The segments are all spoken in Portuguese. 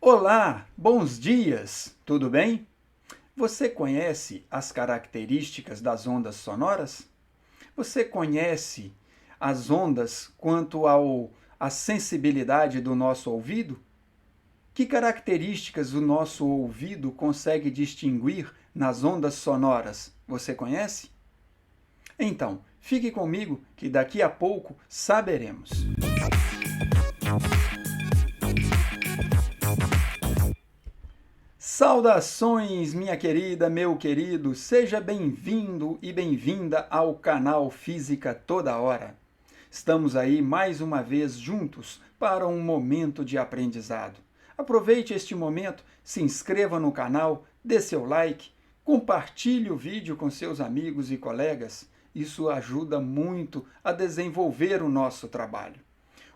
Olá, bons dias, tudo bem? Você conhece as características das ondas sonoras? Você conhece as ondas quanto à sensibilidade do nosso ouvido? Que características o nosso ouvido consegue distinguir nas ondas sonoras? Você conhece? Então, fique comigo que daqui a pouco saberemos. Saudações, minha querida, meu querido, seja bem-vindo e bem-vinda ao canal Física Toda Hora. Estamos aí mais uma vez juntos para um momento de aprendizado. Aproveite este momento, se inscreva no canal, dê seu like, compartilhe o vídeo com seus amigos e colegas. Isso ajuda muito a desenvolver o nosso trabalho.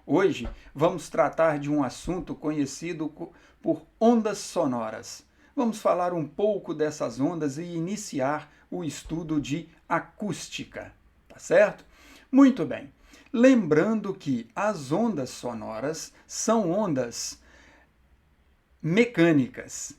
Hoje vamos tratar de um assunto conhecido por ondas sonoras. Vamos falar um pouco dessas ondas e iniciar o estudo de acústica, tá certo? Muito bem. Lembrando que as ondas sonoras são ondas mecânicas.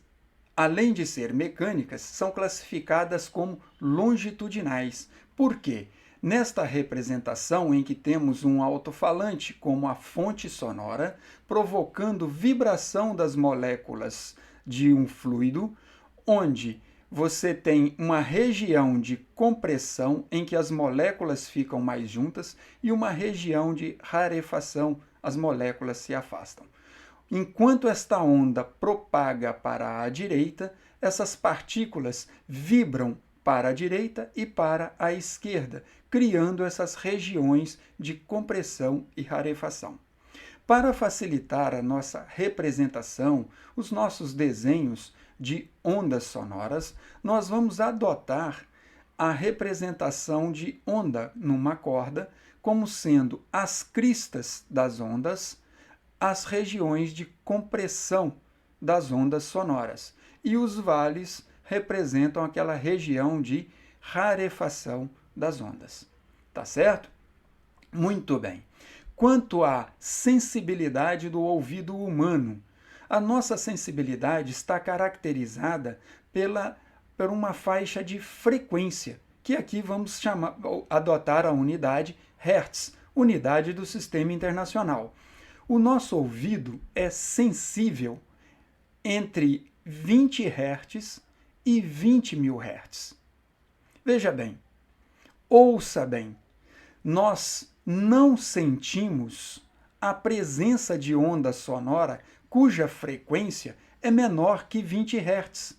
Além de ser mecânicas, são classificadas como longitudinais. Por quê? Nesta representação em que temos um alto-falante como a fonte sonora, provocando vibração das moléculas de um fluido, onde você tem uma região de compressão em que as moléculas ficam mais juntas e uma região de rarefação, as moléculas se afastam. Enquanto esta onda propaga para a direita, essas partículas vibram para a direita e para a esquerda, criando essas regiões de compressão e rarefação. Para facilitar a nossa representação, os nossos desenhos de ondas sonoras, nós vamos adotar a representação de onda numa corda, como sendo as cristas das ondas, as regiões de compressão das ondas sonoras, e os vales representam aquela região de rarefação das ondas. Tá certo? Muito bem. Quanto à sensibilidade do ouvido humano, a nossa sensibilidade está caracterizada por uma faixa de frequência, que aqui vamos adotar a unidade Hertz, unidade do Sistema Internacional. O nosso ouvido é sensível entre 20 Hz e 20 mil Hz. Veja bem, ouça bem, nós não sentimos a presença de onda sonora cuja frequência é menor que 20 Hz.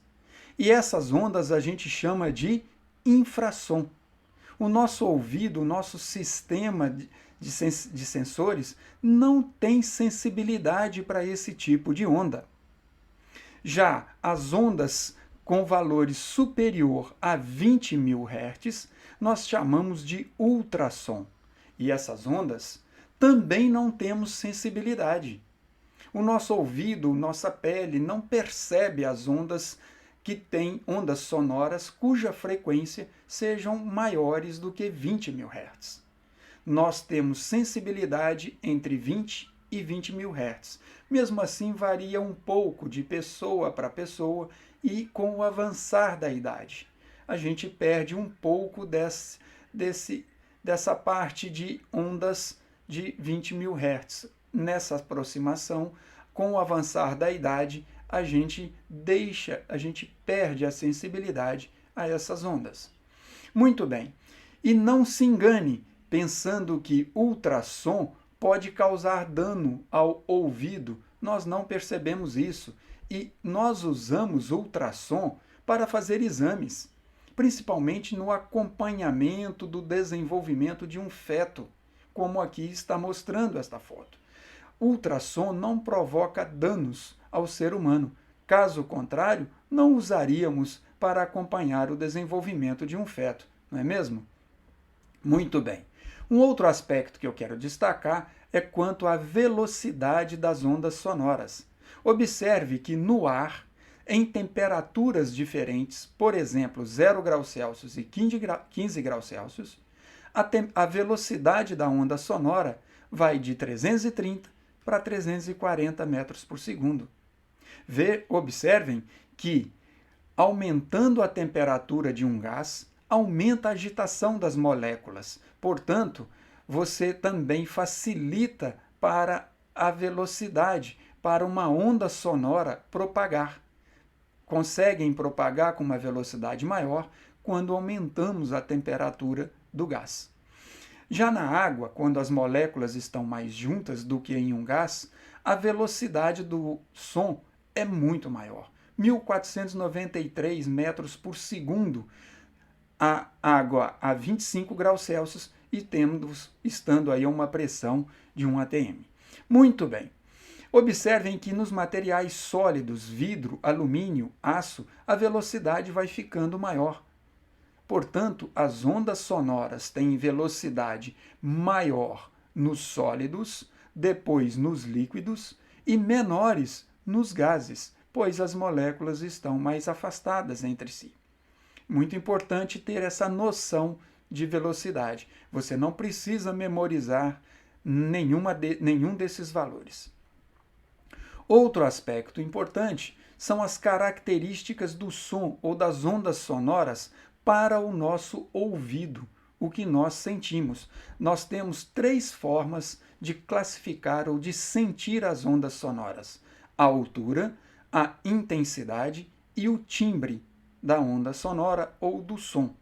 E essas ondas a gente chama de infrassom. O nosso ouvido, o nosso sistema de sensores não tem sensibilidade para esse tipo de onda. Já as ondas com valores superior a 20 mil Hz, nós chamamos de ultrassom. E essas ondas também não temos sensibilidade. O nosso ouvido, nossa pele não percebe as ondas que têm ondas sonoras cuja frequência sejam maiores do que 20 mil Hz. Nós temos sensibilidade entre 20 e 20 mil Hz. Mesmo assim, varia um pouco de pessoa para pessoa e com o avançar da idade. A gente perde um pouco dessa parte de ondas de 20 mil Hz. Nessa aproximação, com o avançar da idade, a gente perde a sensibilidade a essas ondas. Muito bem. E não se engane pensando que ultrassom pode causar dano ao ouvido. Nós não percebemos isso. E nós usamos ultrassom para fazer exames, principalmente no acompanhamento do desenvolvimento de um feto, como aqui está mostrando esta foto. Ultrassom não provoca danos ao ser humano. Caso contrário, não usaríamos para acompanhar o desenvolvimento de um feto, não é mesmo? Muito bem. Um outro aspecto que eu quero destacar é quanto à velocidade das ondas sonoras. Observe que no ar, em temperaturas diferentes, por exemplo, 0 graus Celsius e 15 graus Celsius, a velocidade da onda sonora vai de 330 para 340 metros por segundo. Observem que, aumentando a temperatura de um gás, aumenta a agitação das moléculas. Portanto, você também facilita para a velocidade, para uma onda sonora propagar. Conseguem propagar com uma velocidade maior quando aumentamos a temperatura do gás. Já na água, quando as moléculas estão mais juntas do que em um gás, a velocidade do som é muito maior. 1.493 metros por segundo. A água a 25 graus Celsius e estando aí a uma pressão de 1 atm. Muito bem. Observem que nos materiais sólidos, vidro, alumínio, aço, a velocidade vai ficando maior. Portanto, as ondas sonoras têm velocidade maior nos sólidos, depois nos líquidos e menores nos gases, pois as moléculas estão mais afastadas entre si. Muito importante ter essa noção de velocidade. Você não precisa memorizar nenhum desses valores. Outro aspecto importante são as características do som ou das ondas sonoras para o nosso ouvido, o que nós sentimos. Nós temos 3 formas de classificar ou de sentir as ondas sonoras: a altura, a intensidade e o timbre da onda sonora ou do som.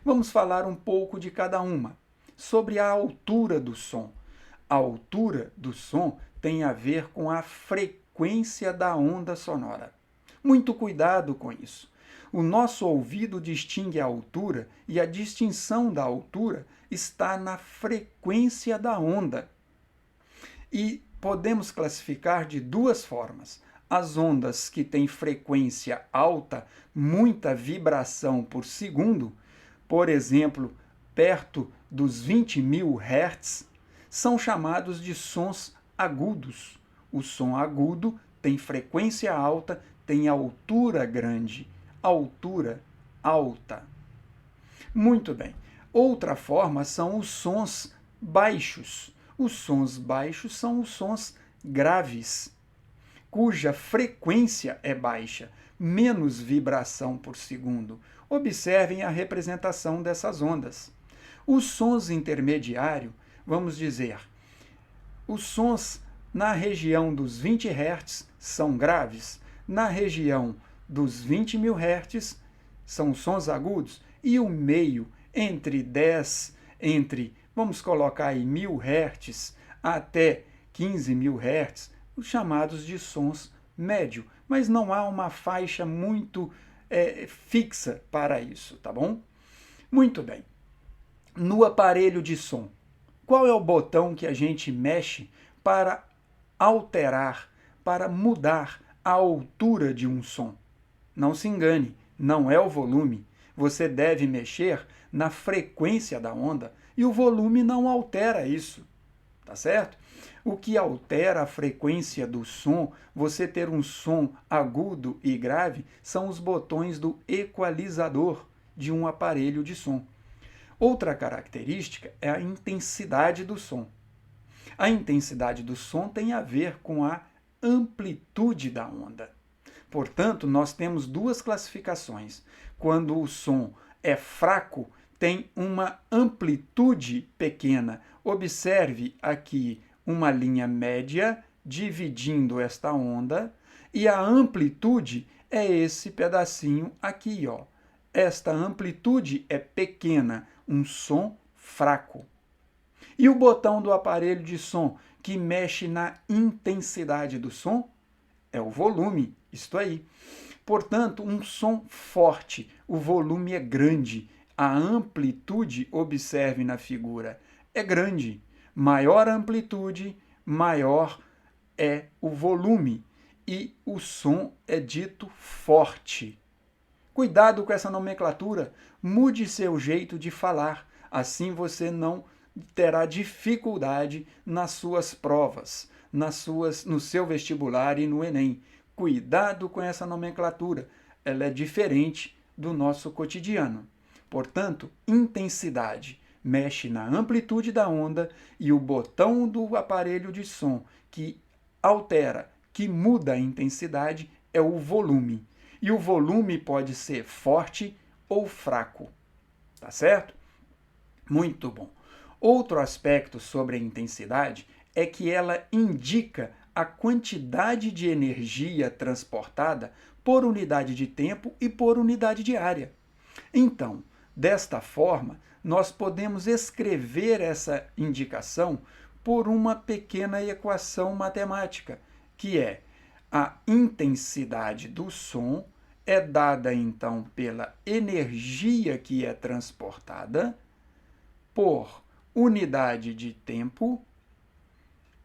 Vamos falar um pouco de cada uma. Sobre a altura do som. A altura do som tem a ver com a frequência da onda sonora. Muito cuidado com isso. O nosso ouvido distingue a altura e a distinção da altura está na frequência da onda. E podemos classificar de 2 formas. As ondas que têm frequência alta, muita vibração por segundo, por exemplo, perto dos 20.000 Hz, são chamados de sons agudos. O som agudo tem frequência alta, tem altura grande, altura alta. Muito bem. Outra forma são os sons baixos. Os sons baixos são os sons graves, cuja frequência é baixa, menos vibração por segundo. Observem a representação dessas ondas. Os sons intermediários, vamos dizer, os sons na região dos 20 Hz são graves, na região dos 20.000 Hz são sons agudos, e o meio, vamos colocar aí 1.000 Hz até 15.000 Hz, os chamados de sons médio, mas não há uma faixa muito fixa para isso, tá bom? Muito bem. No aparelho de som, qual é o botão que a gente mexe para alterar, para mudar a altura de um som? Não se engane, não é o volume. Você deve mexer na frequência da onda e o volume não altera isso, tá certo? O que altera a frequência do som, você ter um som agudo e grave, são os botões do equalizador de um aparelho de som. Outra característica é a intensidade do som. A intensidade do som tem a ver com a amplitude da onda. Portanto, nós temos 2 classificações. Quando o som é fraco, tem uma amplitude pequena. Observe aqui uma linha média dividindo esta onda, e a amplitude é esse pedacinho aqui, ó. Esta amplitude é pequena, um som fraco. E o botão do aparelho de som que mexe na intensidade do som é o volume, isto aí. Portanto, um som forte, o volume é grande, a amplitude, observe na figura, é grande. Maior a amplitude, maior é o volume e o som é dito forte. Cuidado com essa nomenclatura, mude seu jeito de falar, assim você não terá dificuldade nas suas provas, no seu vestibular e no Enem. Cuidado com essa nomenclatura, ela é diferente do nosso cotidiano. Portanto, intensidade mexe na amplitude da onda e o botão do aparelho de som que altera, que muda a intensidade é o volume. E o volume pode ser forte ou fraco, tá certo? Muito bom. Outro aspecto sobre a intensidade é que ela indica a quantidade de energia transportada por unidade de tempo e por unidade de área. Então, desta forma, nós podemos escrever essa indicação por uma pequena equação matemática, que é a intensidade do som é dada então pela energia que é transportada por unidade de tempo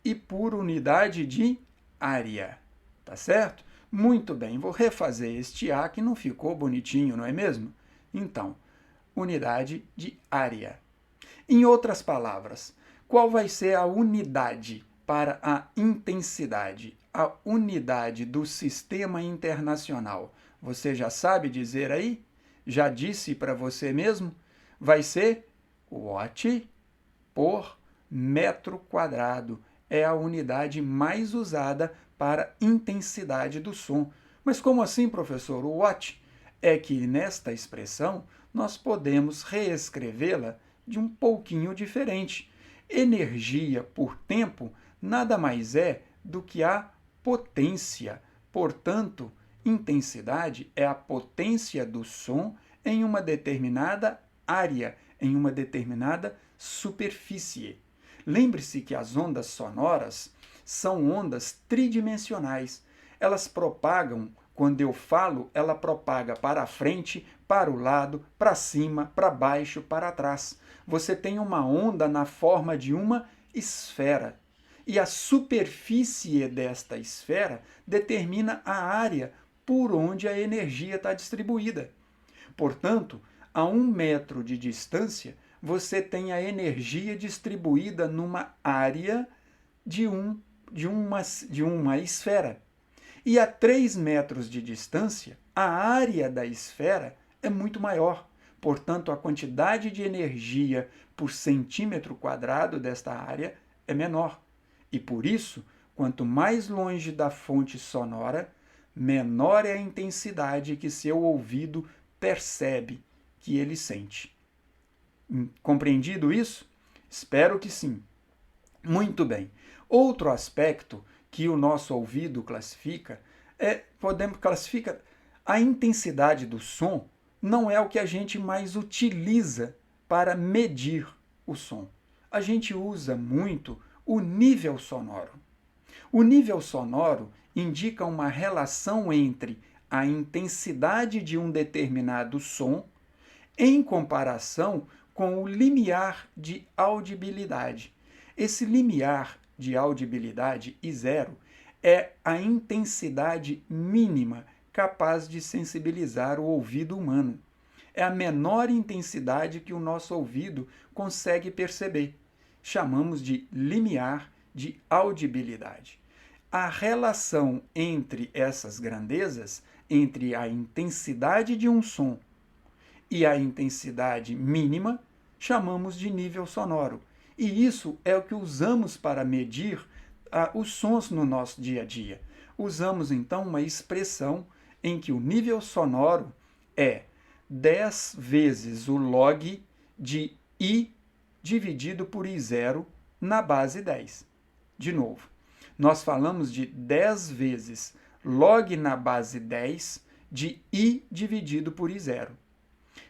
e por unidade de área, tá certo? Muito bem, vou refazer este A que não ficou bonitinho, não é mesmo? Então, unidade de área. Em outras palavras, qual vai ser a unidade para a intensidade? A unidade do sistema internacional. Você já sabe dizer aí? Já disse para você mesmo? Vai ser watt por metro quadrado. É a unidade mais usada para intensidade do som. Mas como assim, professor? O watt? É que nesta expressão nós podemos reescrevê-la de um pouquinho diferente. Energia por tempo nada mais é do que a potência. Portanto, intensidade é a potência do som em uma determinada área, em uma determinada superfície. Lembre-se que as ondas sonoras são ondas tridimensionais. Elas propagam, quando eu falo, ela propaga para a frente, para o lado, para cima, para baixo, para trás. Você tem uma onda na forma de uma esfera. E a superfície desta esfera determina a área por onde a energia está distribuída. Portanto, a 1 metro de distância, você tem a energia distribuída numa área de uma esfera. E a 3 metros de distância, a área da esfera é muito maior. Portanto, a quantidade de energia por centímetro quadrado desta área é menor. E por isso, quanto mais longe da fonte sonora, menor é a intensidade que seu ouvido percebe, que ele sente. Compreendido isso? Espero que sim. Muito bem. Outro aspecto que o nosso ouvido classifica podemos classificar a intensidade do som não é o que a gente mais utiliza para medir o som. A gente usa muito o nível sonoro. O nível sonoro indica uma relação entre a intensidade de um determinado som em comparação com o limiar de audibilidade. Esse limiar de audibilidade, I0, é a intensidade mínima capaz de sensibilizar o ouvido humano. É a menor intensidade que o nosso ouvido consegue perceber. Chamamos de limiar de audibilidade. A relação entre essas grandezas, entre a intensidade de um som e a intensidade mínima, chamamos de nível sonoro. E isso é o que usamos para medir os sons no nosso dia a dia. Usamos então uma expressão em que o nível sonoro é 10 vezes o log de I dividido por I0 na base 10. De novo, nós falamos de 10 vezes log na base 10 de I dividido por I0.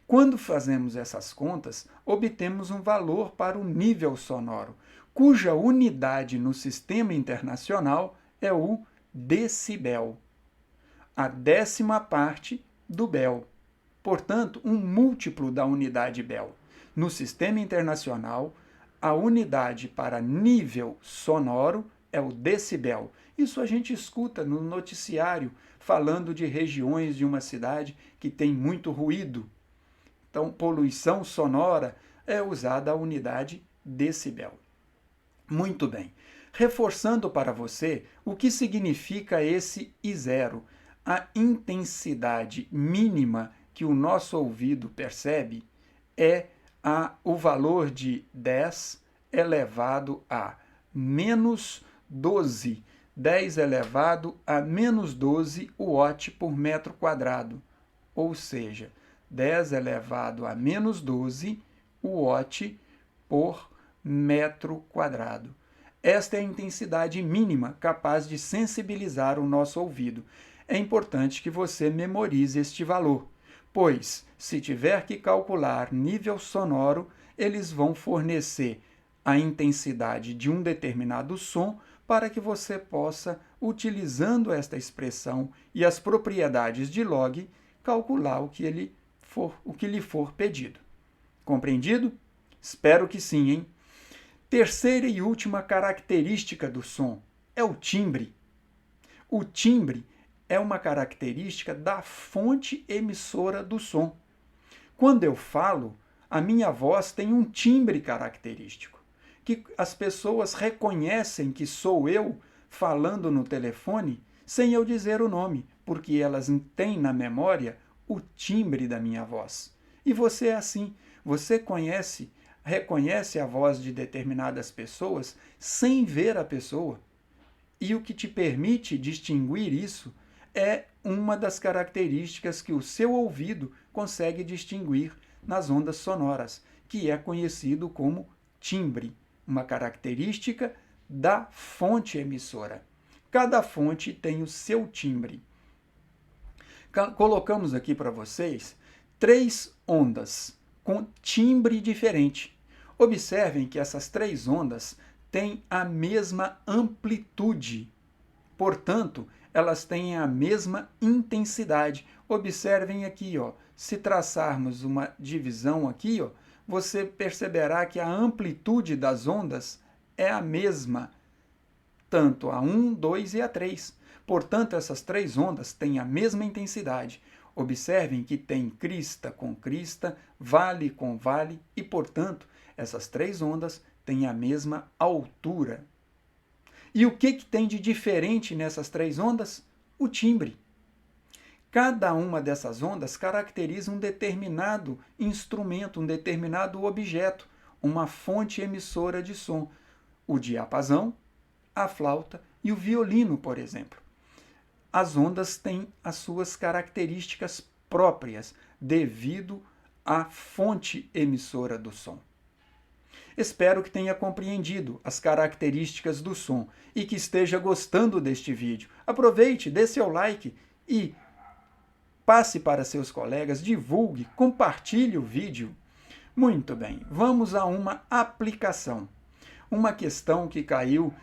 Quando fazemos essas contas, obtemos um valor para o nível sonoro, cuja unidade no sistema internacional é o decibel, a 10ª parte do bel. Portanto, um múltiplo da unidade bel. No sistema internacional, a unidade para nível sonoro é o decibel. Isso a gente escuta no noticiário falando de regiões de uma cidade que tem muito ruído. Então, poluição sonora é usada a unidade decibel. Muito bem. Reforçando para você o que significa esse I0, a intensidade mínima que o nosso ouvido percebe é o valor de 10 elevado a menos 12 10 elevado a menos 12 watt por metro quadrado, ou seja, 10 elevado a menos 12 watt por metro quadrado. Esta é a intensidade mínima capaz de sensibilizar o nosso ouvido. É importante que você memorize este valor, pois, se tiver que calcular nível sonoro, eles vão fornecer a intensidade de um determinado som para que você possa, utilizando esta expressão e as propriedades de log, calcular o que lhe for pedido. Compreendido? Espero que sim, hein? Terceira e última característica do som é o timbre. O timbre é uma característica da fonte emissora do som. Quando eu falo, a minha voz tem um timbre característico, que as pessoas reconhecem que sou eu falando no telefone sem eu dizer o nome, porque elas têm na memória o timbre da minha voz. E você é assim, você reconhece a voz de determinadas pessoas sem ver a pessoa. E o que te permite distinguir isso é uma das características que o seu ouvido consegue distinguir nas ondas sonoras, que é conhecido como timbre, uma característica da fonte emissora. Cada fonte tem o seu timbre. Colocamos aqui para vocês 3 ondas com timbre diferente. Observem que essas 3 ondas têm a mesma amplitude. Portanto, elas têm a mesma intensidade. Observem aqui, ó, se traçarmos uma divisão aqui, ó, você perceberá que a amplitude das ondas é a mesma, tanto a 1, 2 e a 3. Portanto, essas 3 ondas têm a mesma intensidade. Observem que tem crista com crista, vale com vale e, portanto, essas 3 ondas têm a mesma altura. E o que tem de diferente nessas 3 ondas? O timbre. Cada uma dessas ondas caracteriza um determinado instrumento, um determinado objeto, uma fonte emissora de som. O diapasão, a flauta e o violino, por exemplo. As ondas têm as suas características próprias devido à fonte emissora do som. Espero que tenha compreendido as características do som e que esteja gostando deste vídeo. Aproveite, dê seu like e passe para seus colegas, divulgue, compartilhe o vídeo. Muito bem, vamos a uma aplicação. Uma questão que caiu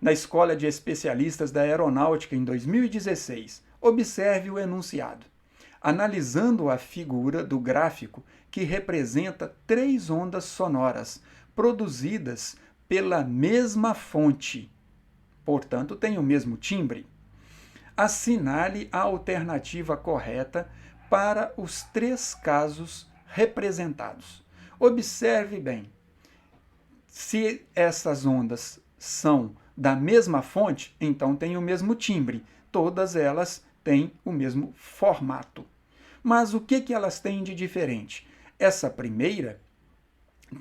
na Escola de Especialistas da Aeronáutica em 2016. Observe o enunciado. Analisando a figura do gráfico que representa 3 ondas sonoras produzidas pela mesma fonte, portanto, tem o mesmo timbre, assinale a alternativa correta para os 3 casos representados. Observe bem, se essas ondas são da mesma fonte, então tem o mesmo timbre, todas elas têm o mesmo formato. Mas o que elas têm de diferente? Essa primeira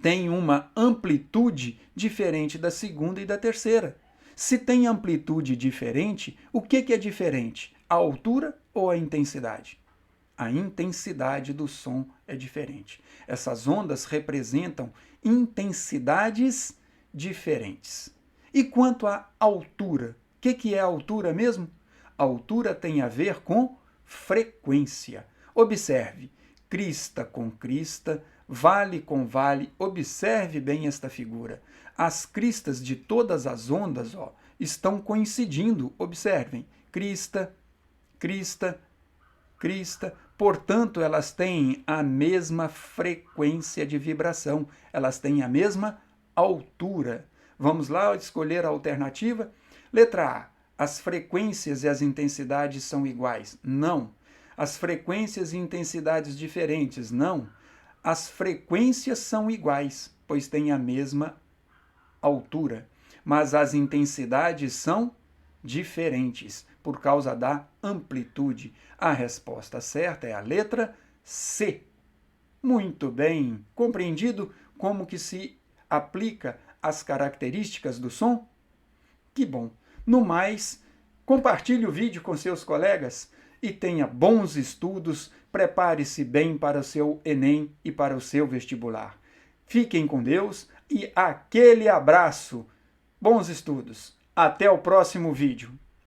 tem uma amplitude diferente da segunda e da terceira. Se tem amplitude diferente, o que é diferente? A altura ou a intensidade? A intensidade do som é diferente. Essas ondas representam intensidades diferentes. E quanto à altura? O que é a altura mesmo? A altura tem a ver com frequência. Observe, crista com crista, vale com vale. Observe bem esta figura. As cristas de todas as ondas, ó, estão coincidindo. Observem, crista, crista, crista. Portanto, elas têm a mesma frequência de vibração. Elas têm a mesma altura. Vamos lá escolher a alternativa? Letra A. As frequências e as intensidades são iguais? Não. As frequências e intensidades diferentes? Não. As frequências são iguais, pois têm a mesma altura, mas as intensidades são diferentes por causa da amplitude. A resposta certa é a letra C. Muito bem, compreendido como que se aplica as características do som? Que bom! No mais, compartilhe o vídeo com seus colegas e tenha bons estudos, prepare-se bem para o seu Enem e para o seu vestibular. Fiquem com Deus e aquele abraço! Bons estudos! Até o próximo vídeo!